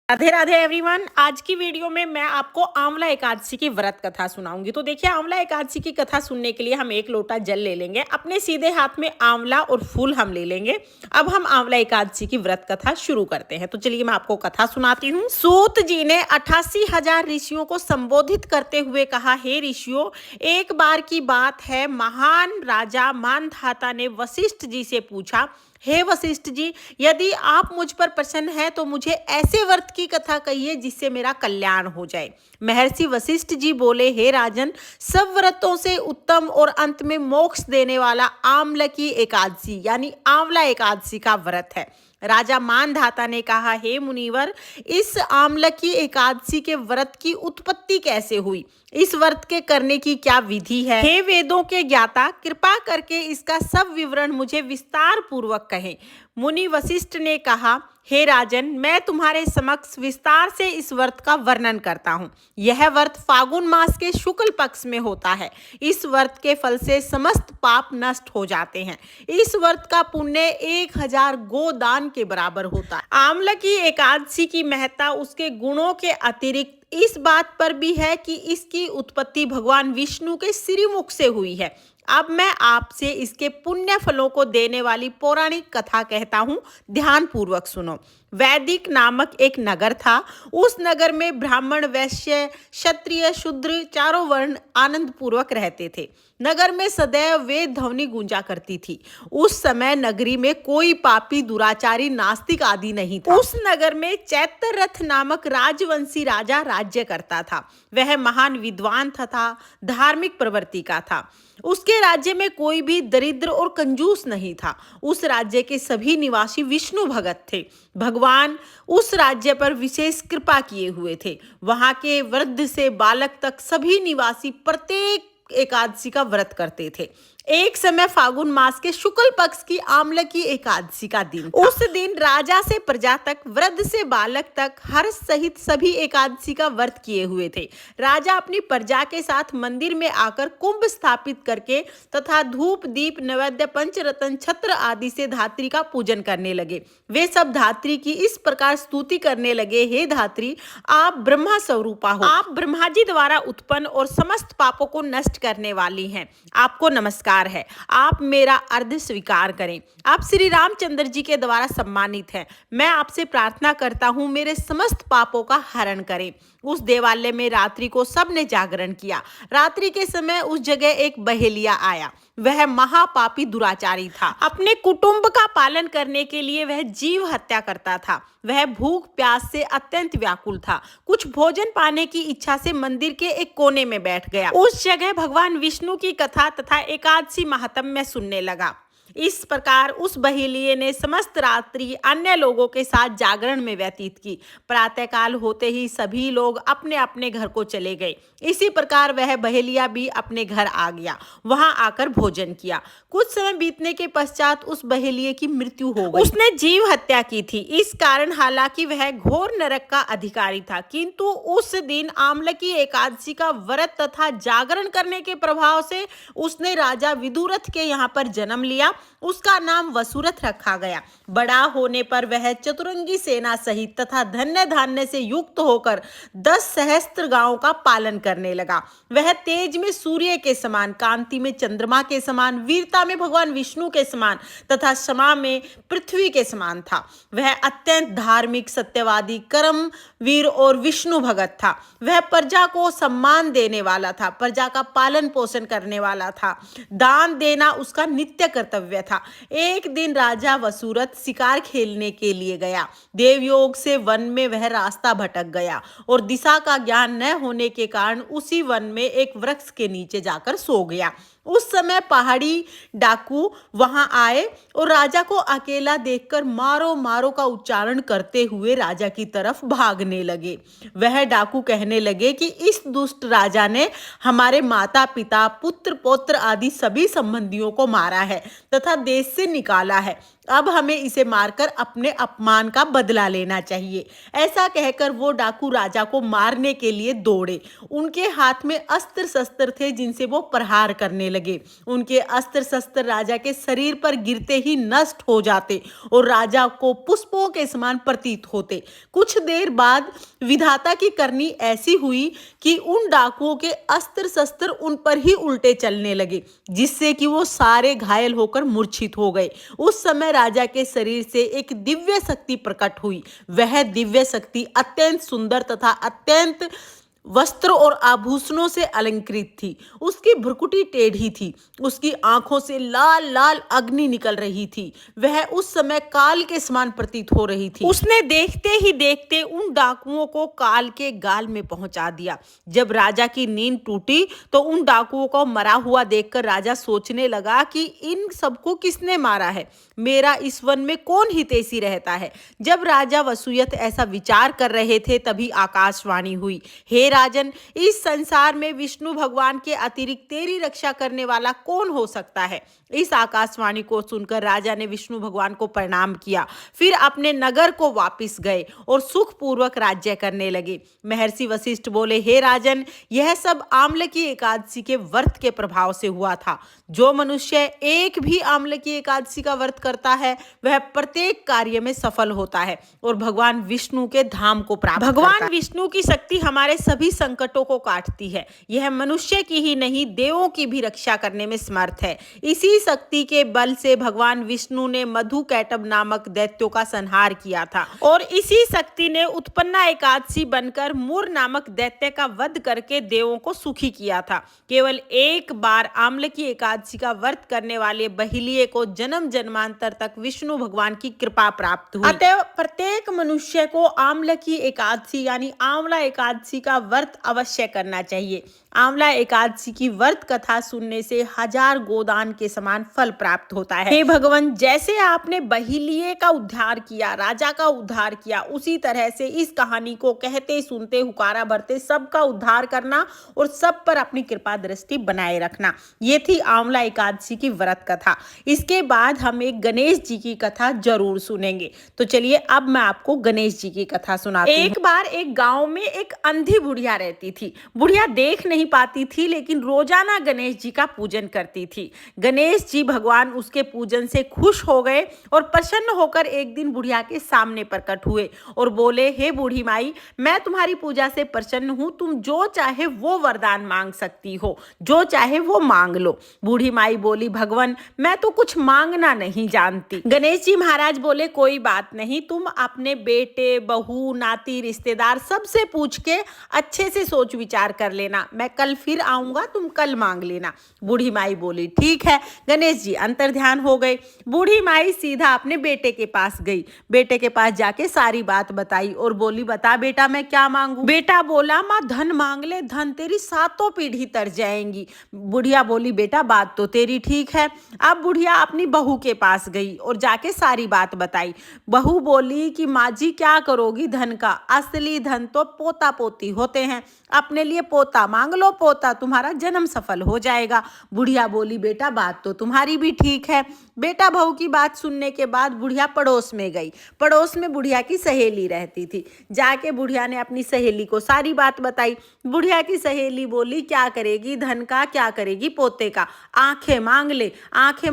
Radhe Radhe everyone. आज की video में मैं आपको आंवला एकादशी की व्रत कथा सुनाऊंगी। तो देखिए, आंवला एकादशी की कथा सुनने के लिए हम 1 लोटा जल ले लेंगे। अपने सीधे हाथ में आंवला और फूल हम ले लेंगे। अब हम आंवला एकादशी की व्रत कथा शुरू करते हैं। तो चलिए मैं आपको कथा सुनाती हूँ। सूत जी ने 88,000 ऋषियों को संबोधित करते हुए कहा, हे ऋषियों, एक बार की बात है, महान राजा मानधाता ने वशिष्ठ जी से पूछा, हे वशिष्ठ जी, यदि आप मुझ पर प्रसन्न हैं तो मुझे ऐसे व्रत की कथा कहिए जिससे मेरा कल्याण हो जाए। महर्षि वशिष्ठ जी बोले, हे राजन, सब व्रतों से उत्तम और अंत में मोक्ष देने वाला आमलकी एकादशी यानी आंवला एकादशी का व्रत है। राजा मानधाता ने कहा, हे मुनिवर, इस आमलकी एकादशी के व्रत की उत्पत्ति कैसे हुई? इस व्रत के करने की क्या विधि है? हे वेदों के ज्ञाता, कृपा करके इसका सब विवरण मुझे विस्तार पूर्वक कहें। मुनि वशिष्ठ ने कहा, हे राजन, मैं तुम्हारे समक्ष विस्तार से इस व्रत का वर्णन करता हूँ। यह व्रत फागुन मास के शुक्ल पक्ष में होता है। इस व्रत के फल से समस्त पाप नष्ट हो जाते हैं। इस व्रत का पुण्य 1000 गोदान के बराबर होता है। आमलकी एकादशी की महत्ता उसके गुणों के अतिरिक्त इस बात पर भी है कि इसकी उत्पत्ति भगवान विष्णु के श्रीमुख से हुई है। अब मैं आपसे इसके पुण्य फलों को देने वाली पौराणिक कथा कहता हूँ, ध्यान पूर्वक सुनो। वैदिक नामक एक नगर था। उस नगर में ब्राह्मण, वैश्य, क्षत्रिय, शूद्र चारों वर्ण आनंद पूर्वक रहते थे। नगर में सदैव वेद ध्वनि गूंजा करती थी। उस समय नगरी में कोई पापी, दुराचारी, नास्तिक आदि नहीं था। उस नगर में चैत्ररथ नामक राजवंशी राजा राज्य करता था। वह महान विद्वान तथा धार्मिक प्रवृत्ति का था। उसके राज्य में कोई भी दरिद्र और कंजूस नहीं था। उस राज्य के सभी निवासी विष्णु भगत थे। भगवान उस राज्य पर विशेष कृपा किए हुए थे। वहां के वृद्ध से बालक तक सभी निवासी प्रत्येक एकादशी का व्रत करते थे। एक समय फागुन मास के शुक्ल पक्ष की आमलकी एकादशी का दिन था। उस दिन राजा से प्रजा तक, वृद्ध से बालक तक, हर्ष सहित सभी एकादशी का व्रत किए हुए थे। राजा अपनी प्रजा के साथ मंदिर में आकर कुंभ स्थापित करके तथा धूप, दीप, नैवेद्य, पंचरत्न, छत्र आदि से धात्री का पूजन करने लगे। वे सब धात्री की इस प्रकार स्तुति करने लगे, हे धात्री, आप ब्रह्मा स्वरूपा हो। आप ब्रह्मा जी द्वारा उत्पन्न और समस्त पापों को नष्ट करने वाली हैं। आपको नमस्कार है। आप मेरा अर्घ स्वीकार करें। आप श्री रामचंद्र जी के द्वारा सम्मानित हैं। मैं आपसे प्रार्थना करता हूं, मेरे समस्त पापों का हरण करें। उस देवालय में रात्रि को सबने जागरण किया। रात्रि के समय उस जगह एक बहेलिया आया। वह महापापी दुराचारी था। अपने कुटुंब का पालन करने के लिए वह जीव हत्या करता था। वह भूख प्यास से अत्यंत व्याकुल था। कुछ भोजन पाने की इच्छा से मंदिर के एक कोने में बैठ गया। उस जगह भगवान विष्णु की कथा तथा एकादशी महात्म्य सुनने लगा। इस प्रकार उस बहेलिये ने समस्त रात्रि अन्य लोगों के साथ जागरण में व्यतीत की। प्रातःकाल होते ही सभी लोग अपने अपने घर को चले गए। इसी प्रकार वह बहेलिया भी अपने घर आ गया। वहां आकर भोजन किया। कुछ समय बीतने के पश्चात उस बहेलिये की मृत्यु हो गई। उसने जीव हत्या की थी। इस कारण हालांकि वह घोर नरक का अधिकारी था, किंतु उस दिन आमलकी एकादशी का व्रत तथा जागरण करने के प्रभाव से उसने राजा विदुरथ के यहाँ पर जन्म लिया। उसका नाम वसुरथ रखा गया। बड़ा होने पर वह चतुरंगी सेना सहित तथा धन्य धान्य से युक्त होकर 10 सहस्त्र गांवों का पालन करने लगा। वह तेज में सूर्य के समान, कांति में चंद्रमा के समान, वीरता में भगवान विष्णु के समान तथा क्षमा में पृथ्वी के समान था। वह अत्यंत धार्मिक, सत्यवादी, कर्म वीर और विष्णु भगत था। वह प्रजा को सम्मान देने वाला था, प्रजा का पालन पोषण करने वाला था। दान देना उसका नित्य कर्तव्य था। एक दिन राजा वसुरथ शिकार खेलने के लिए गया। देवयोग से वन में वह रास्ता भटक गया और दिशा का ज्ञान न होने के कारण उसी वन में एक वृक्ष के नीचे जाकर सो गया। उस समय पहाड़ी डाकू वहां आए और राजा को अकेला देखकर मारो मारो का उच्चारण करते हुए राजा की तरफ भागने लगे। वह डाकू कहने लगे कि इस दुष्ट राजा ने हमारे माता पिता, पुत्र, पौत्र आदि सभी संबंधियों को मारा है तथा देश से निकाला है। अब हमें इसे मारकर अपने अपमान का बदला लेना चाहिए। ऐसा कहकर वो डाकू राजा को मारने के लिए दौड़े। उनके हाथ में अस्त्र शस्त्र थे जिनसे वो प्रहार करने लगे। उनके अस्त्र शस्त्र राजा के शरीर पर गिरते ही नष्ट हो जाते और राजा को पुष्पों के समान प्रतीत होते। कुछ देर बाद विधाता की करनी ऐसी हुई कि उन डाकुओं के अस्त्र शस्त्र उन पर ही उल्टे चलने लगे, जिससे कि वो सारे घायल होकर मूर्छित हो गए। उस समय राजा के शरीर से एक दिव्य शक्ति प्रकट हुई। वह दिव्य शक्ति अत्यंत सुंदर तथा अत्यंत वस्त्र और आभूषणों से अलंकृत थी। उसकी भ्रुकुटी टेढ़ी थी। उसकी आंखों से लाल लाल अग्नि निकल रही थी। वह उस समय काल के समान प्रतीत हो रही थी। उसने देखते ही देखते उन डाकुओं को काल के गाल में पहुंचा दिया। जब राजा की नींद टूटी तो उन डाकुओं को मरा हुआ देखकर राजा सोचने लगा कि इन सबको किसने मारा है, मेरा इस वन में कौन हितैषी रहता है। जब राजा वसूयत ऐसा विचार कर रहे थे तभी आकाशवाणी हुई, हे राजन, इस संसार में विष्णु भगवान के अतिरिक्त तेरी रक्षा करने वाला कौन हो सकता है। इस आकाशवाणी को सुनकर राजा ने विष्णु भगवान को प्रणाम किया। फिर अपने नगर को वापस गए और सुखपूर्वक राज्य करने लगे। महर्षि वशिष्ठ बोले, हे राजन, यह सब आम्लकी एकादशी के व्रत के प्रभाव से हुआ था। जो मनुष्य एक भी आम्लकी एकादशी का व्रत करता है वह प्रत्येक कार्य में सफल होता है और भगवान विष्णु के धाम को प्राप्त करता है। भगवान विष्णु की शक्ति हमारे सभी संकटों को काटती है। यह मनुष्य की ही नहीं, देवों की भी रक्षा करने में समर्थ है। इसी शक्ति के बल से भगवान विष्णु ने मधु कैटभ नामक दैत्यों का संहार किया था और इसी शक्ति ने उत्पन्ना एकादशी बनकर मुर नामक दैत्य का वध करके देवों को सुखी किया था। केवल एक बार आम्लकी एकादशी का व्रत करने वाले बहिलिये को जन्म जन्मांतर तक विष्णु भगवान की कृपा प्राप्त हुई। अतः प्रत्येक मनुष्य को आम्लकी एकादशी यानी आंवला एकादशी का व्रत अवश्य करना चाहिए। आंवला एकादशी की व्रत कथा सुनने से 1000 गोदान के समान फल प्राप्त होता है। हे भगवान, जैसे आपने बहिलिये का उद्धार किया, राजा का उद्धार किया, उसी तरह से इस कहानी को कहते सुनते हुकारा भरते सबका उद्धार करना और सब पर अपनी कृपा दृष्टि बनाए रखना। ये थी आंवला एकादशी की व्रत कथा। इसके बाद हम एक गणेश जी की कथा जरूर सुनेंगे। तो चलिए अब मैं आपको गणेश जी की कथा सुनाती हूँ। एक बार एक गाँव में एक अंधी बुढ़िया रहती थी। बुढ़िया देख नहीं पाती थी लेकिन रोजाना गणेश जी का पूजन करती थी। गणेश जी भगवान उसके पूजन से खुश हो गए और प्रसन्न होकर एक दिन बुढ़िया के सामने प्रकट हुए और बोले, हे बूढ़ी माई, मैं तुम्हारी पूजा से प्रसन्न हूँ। तुम जो चाहे वो वरदान मांग सकती हो, जो चाहे वो मांग लो। बूढ़ी माई बोली, भगवान, मैं तो कुछ मांगना नहीं जानती। गणेश जी महाराज बोले, कोई बात नहीं, तुम अपने बेटे, बहू, नाती, रिश्तेदार सबसे पूछ के अच्छे से सोच विचार कर लेना। मैं कल फिर आऊंगा, तुम कल मांग लेना। बूढ़ी माई बोली, ठीक है। गणेश जी अंतर्ध्यान हो गए। बूढ़ी माई सीधा अपने बेटे के पास गई। बेटे के पास जाके सारी बात बताई और बोली, बता बेटा, मैं क्या मांगू। बेटा बोला, माँ धन मांग ले, धन तेरी 7 पीढ़ी तर जाएंगी। बुढ़िया बोली, बेटा बात तो तेरी ठीक है। अब बुढ़िया अपनी बहू के पास गई और जाके सारी बात बताई। बहू बोली कि माँ जी क्या करोगी धन का, असली धन तो पोता पोती होते हैं, अपने लिए पोता मांग लो, पोता तुम्हारा जन्म सफल हो जाएगा। बुढ़िया बोली, बेटा बात तो तुम्हारी भी ठीक है। बेटा बहू की बात सुनने के बाद बुढ़िया पड़ोस में गई। पड़ोस में बुढ़िया की सहेली रहती थी। जाके बुढ़िया ने अपनी सहेली को सारी बात बताई। बुढ़िया की सहेली बोली, क्या करेगी धन का, क्या करेगी पोते का, आंखें मांग ले, आंखें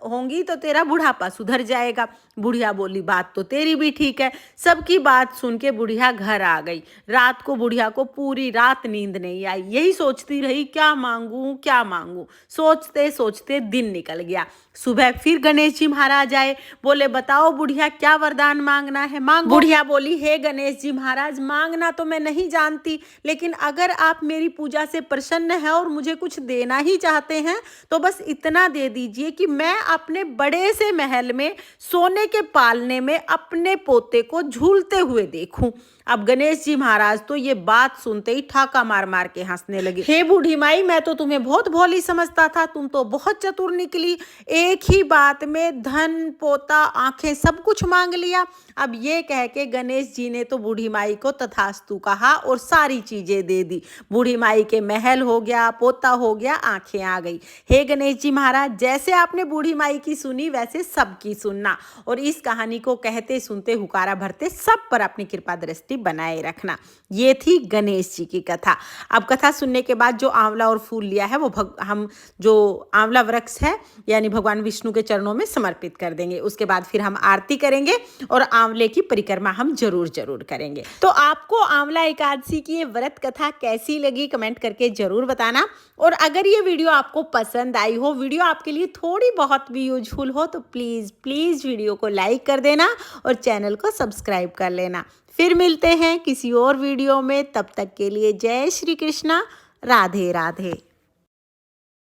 होंगी तो तेरा बुढ़ापा सुधर जाएगा। बुढ़िया बोली, बात तो तेरी भी ठीक है। सबकी बात सुन के बुढ़िया घर आ गई। रात को बुढ़िया को पूरी रात नींद नहीं आई। यही सोचती रही, क्या मांगू क्या मांगू। सोचते सोचते दिन निकल गया। सुबह फिर गणेश जी महाराज आए। बोले, बताओ बुढ़िया, क्या वरदान मांगना है, मांगो। बुढ़िया बोली, हे गणेश जी महाराज, मांगना तो मैं नहीं जानती, लेकिन अगर आप मेरी पूजा से प्रसन्न है और मुझे कुछ देना ही चाहते हैं तो बस इतना दे दीजिए कि मैं अपने बड़े से महल में सोने के पालने में अपने पोते को झूलते हुए देखूं। अब गणेश जी महाराज तो ये बात सुनते ही ठाका मार मार के हंसने लगे। हे बूढ़ी माई, मैं तो तुम्हें बहुत भोली समझता था, तुम तो बहुत चतुर निकली। एक ही बात में धन, पोता, आंखें सब कुछ मांग लिया। अब ये कह के गणेश जी ने तो बूढ़ी माई को तथास्तु कहा और सारी चीजें दे दी। बूढ़ी माई के महल हो गया, पोता हो गया, आंखें आ गई। हे गणेश जी महाराज, जैसे आपने बूढ़ी माई की सुनी वैसे सबकी सुनना और इस कहानी को कहते सुनते हुकारा भरते सब पर अपनी कृपा दृष्टि बनाए रखना। ये थी गणेश जी की कथा। अब कथा सुनने के बाद जो आंवला और फूल लिया है वो हम जो आंवला वृक्ष है यानी भगवान विष्णु के चरणों में समर्पित कर देंगे। उसके बाद फिर हम आरती करेंगे और आंवले की परिक्रमा हम जरूर करेंगे। तो आपको आंवला एकादशी की ये व्रत कथा कैसी लगी कमेंट करके जरूर बताना। और अगर ये वीडियो आपको पसंद आई हो, वीडियो आपके लिए थोड़ी बहुत भी यूजफुल हो तो प्लीज़ वीडियो को लाइक कर देना और चैनल को सब्सक्राइब कर लेना। फिर मिलते हैं किसी और वीडियो में, तब तक के लिए जय श्री कृष्णा, राधे राधे।